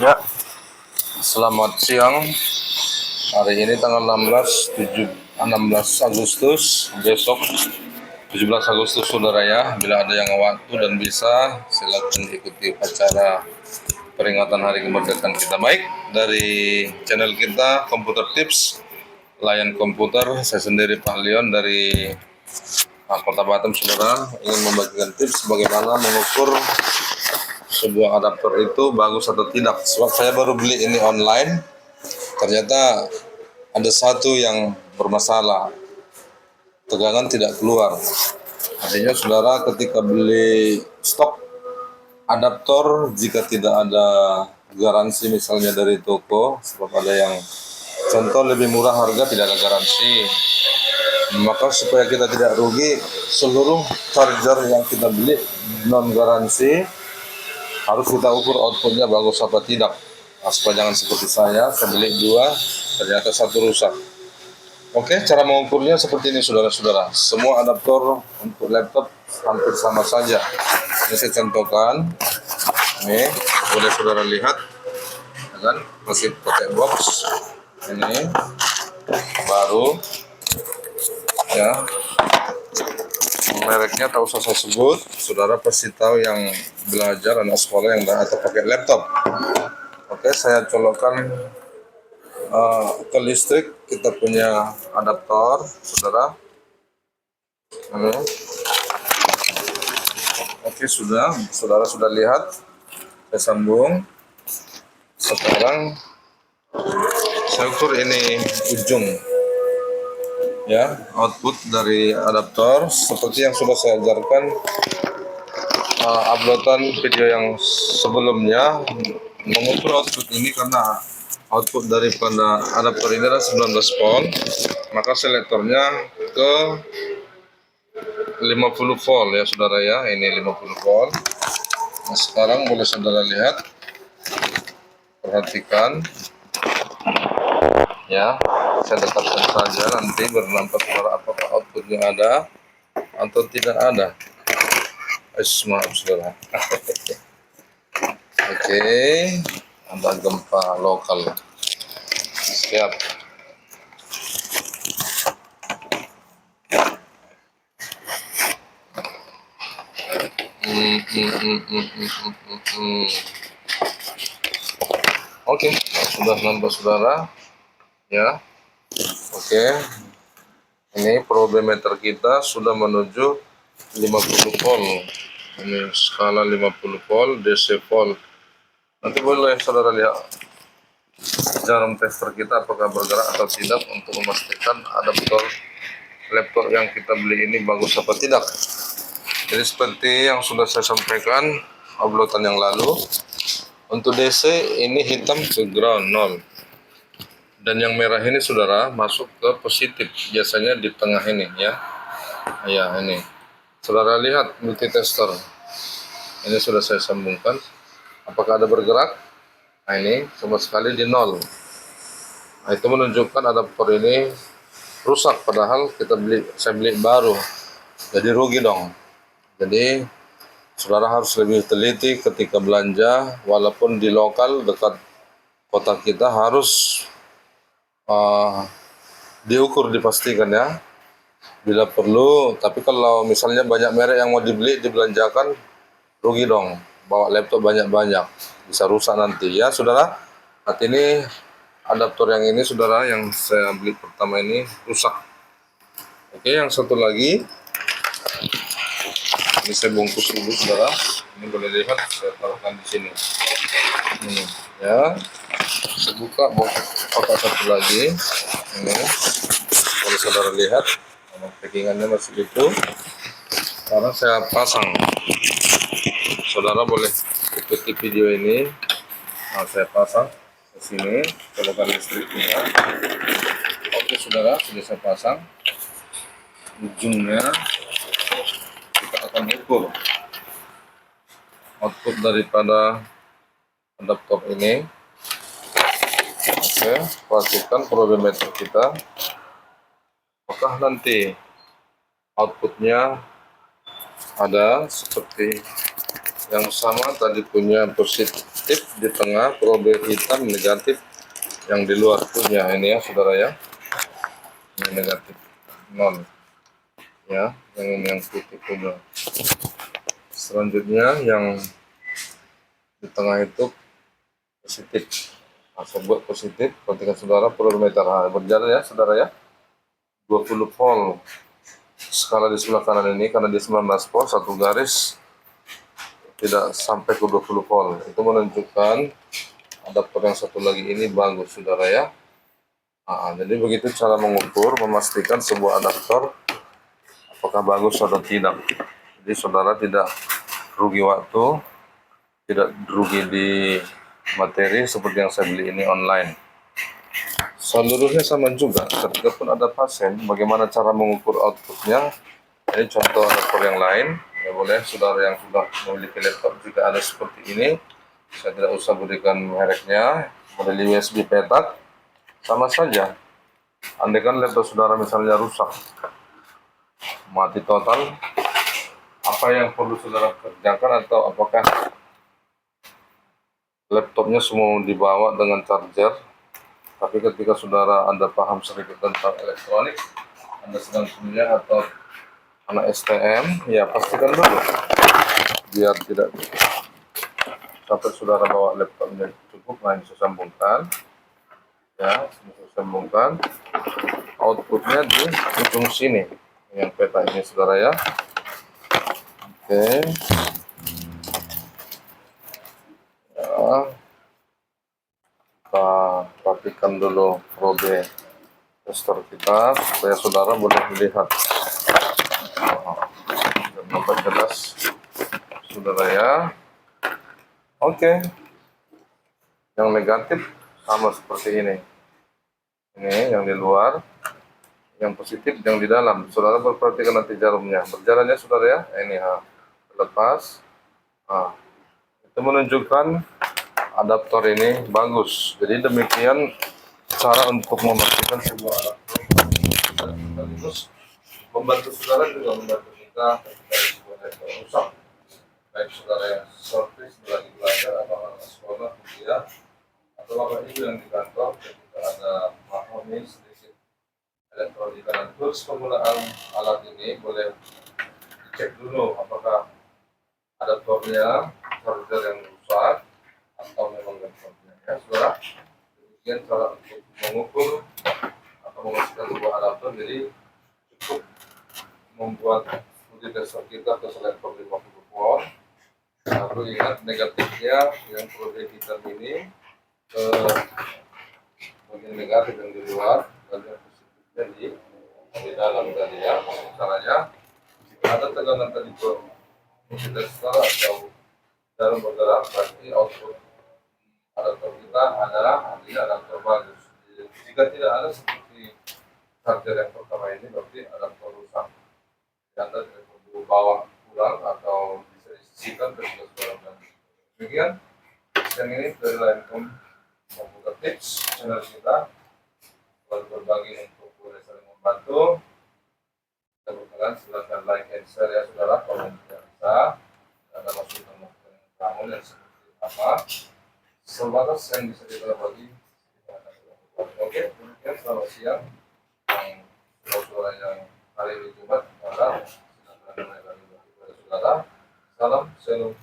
Ya, selamat siang. Hari ini tanggal 16 Agustus, besok 17 Agustus saudara ya. Bila ada yang waktu dan bisa, silakan ikuti acara peringatan Hari Kemerdekaan kita. Baik, dari channel kita Komputer Tips, Layan Komputer, saya sendiri Pak Leon dari Kota Batam saudara, ingin membagikan tips bagaimana mengukur sebuah adaptor itu bagus atau tidak. Sebab saya baru beli ini online, ternyata ada satu yang bermasalah, tegangan tidak keluar. Artinya saudara ketika beli stok adaptor, jika tidak ada garansi misalnya dari toko, sebab ada yang contoh lebih murah harga tidak ada garansi, maka supaya kita tidak rugi, seluruh charger yang kita beli non garansi harus kita ukur outputnya bagus apa tidak. Nah, supaya jangan seperti saya beli dua, ternyata satu rusak. Oke, cara mengukurnya seperti ini saudara-saudara. Semua adaptor untuk laptop hampir sama saja. Ini saya contohkan. Ini boleh saudara lihat, kan? Masih pakai box. Ini baru, ya. Mereknya tak usah saya sebut, saudara pasti tahu yang belajar anak sekolah yang atau pakai laptop. Oke, saya colokkan ke listrik. Kita punya adaptor, saudara. Oke, saudara sudah lihat. Saya sambung. Sekarang saya ukur ini ujung, ya, output dari adaptor seperti yang sudah saya ajarkan uploadan video yang sebelumnya. Mengukur output ini karena output daripada adaptor ini adalah 19 volt, maka selektornya ke 50 volt ya saudara ya. Ini 50 volt. Nah, sekarang boleh saudara lihat, perhatikan ya. Saya dekatkan saja, nanti bernampak saudara apakah outputnya ada atau tidak ada. Maaf saudara. Oke, ada gempa lokal. Siap. Oke, sudah nampak saudara ya. Oke, ini probemeter kita sudah menuju 50 volt. Ini skala 50 volt DC volt. Nanti boleh saudara lihat jarum tester kita apakah bergerak atau tidak untuk memastikan adaptor laptop yang kita beli ini bagus apa tidak. Jadi seperti yang sudah saya sampaikan uploadan yang lalu, untuk DC ini hitam ke ground 0, dan yang merah ini saudara masuk ke positif, biasanya di tengah ini ya. Ya, ini saudara lihat multitester ini sudah saya sambungkan, apakah ada bergerak. Nah, ini sama sekali di 0. Nah, itu menunjukkan adaptor ini rusak, padahal saya beli baru, jadi rugi dong. Jadi saudara harus lebih teliti ketika belanja, walaupun di lokal dekat kota kita harus diukur, dipastikan ya, bila perlu. Tapi kalau misalnya banyak merek yang mau dibeli, dibelanjakan, rugi dong, bawa laptop banyak-banyak, bisa rusak nanti ya saudara. Saat ini adaptor yang ini saudara, yang saya beli pertama ini rusak. Oke, yang satu lagi ini saya bungkus dulu saudara. Ini boleh lihat, saya taruhkan di sini. Ini ya, saya buka kotak satu lagi. Ini boleh saudara lihat, packingannya masih itu. Sekarang saya pasang. Saudara boleh ikuti video ini. Nah, saya pasang ke sini, colokan listriknya. Oke saudara, sudah saya pasang. Ujungnya kita akan ukur output daripada adaptor ini. Oke, pastikan probemeter kita, apakah nanti outputnya ada seperti yang sama tadi punya positif di tengah, probe hitam negatif yang di luar punya ini ya saudara ya, ini negatif 0 ya, yang putih punya. Selanjutnya yang di tengah itu positif. Nah, saya buat positif, ketika saudara voltmeter berjalan ya saudara ya, 20 volt. Skala di sebelah kanan ini karena dia 19 volt, satu garis tidak sampai ke 20 volt. Itu menunjukkan adaptor yang satu lagi ini bagus saudara ya. Nah, jadi begitu cara mengukur, memastikan sebuah adaptor apakah bagus atau tidak. Jadi saudara tidak rugi waktu, tidak rugi di materi seperti yang saya beli ini online. Seluruhnya sama juga, ketika pun ada pasien, bagaimana cara mengukur outputnya. Ini contoh adaptor yang lain, ya boleh saudara yang sudah memiliki laptop jika ada seperti ini, saya tidak usah berikan mereknya, model USB petak, sama saja. Andaikan laptop saudara misalnya rusak, mati total, apa yang perlu saudara kerjakan, atau apakah laptopnya semua dibawa dengan charger, tapi ketika saudara Anda paham sedikit tentang elektronik, Anda sedang kuliah atau anak STM, ya pastikan dulu biar tidak sampai saudara bawa laptopnya cukup. Nah, ini saya sambungkan ya, saya sambungkan outputnya di ujung sini yang peta ini saudara ya. Oke ya, kita rapikan dulu probe tester kita supaya saudara boleh melihat nampak jelas saudara ya. Oke, yang negatif sama seperti ini yang di luar, yang positif yang di dalam. Saudara perhatikan nanti jarumnya berjalannya saudara ya, ini lepas. Itu menunjukkan adaptor ini bagus. Jadi demikian cara untuk memastikan sebuah adaptor sekaligus membantu saudara juga membantu kita ketika sebuah laptop rusak, baik saudara yang service lagi belajar atau anak sekolah kuliah atau bapak ibu yang di kantor ketika ada mahoni sedikit elektronik. Dan terus penggunaan alat ini boleh dicek dulu apakah adaptornya charger yang rusak atau memang laptopnya ya saudara. Demikian cara untuk mengukur atau memastikan sebuah adaptor. Jadi cukup membuat studi tester kita ke laptop 50 volt, lalu ingat negatifnya yang probe hitam ini ke bagian negatif yang di luar, dan yang positifnya di dalam tadi ya. Caranya jika ada tegangan tadi ke tester atau dalam bergerak, berarti output adaptor kita adalah adaptor bagus. Jika tidak ada seperti charger yang pertama ini, berarti adaptor rusak. Anda tidak perlu bawa pulang atau bisa disisihkan ketika sudah ganti. Demikian yang ini dari Line.com membuka tips channel kita, lalu berbagi untuk boleh saling membantu. Kita berkenan silakan like and share ya saudara. Kalau tidak bisa ada masukan kamu yang seperti apa sebatas yang bisa kita bagi. Oke, demikian selamat siang yang saudara yang hari ini Jumat, silakan mulai lagi kepada saudara. Salam, shalom.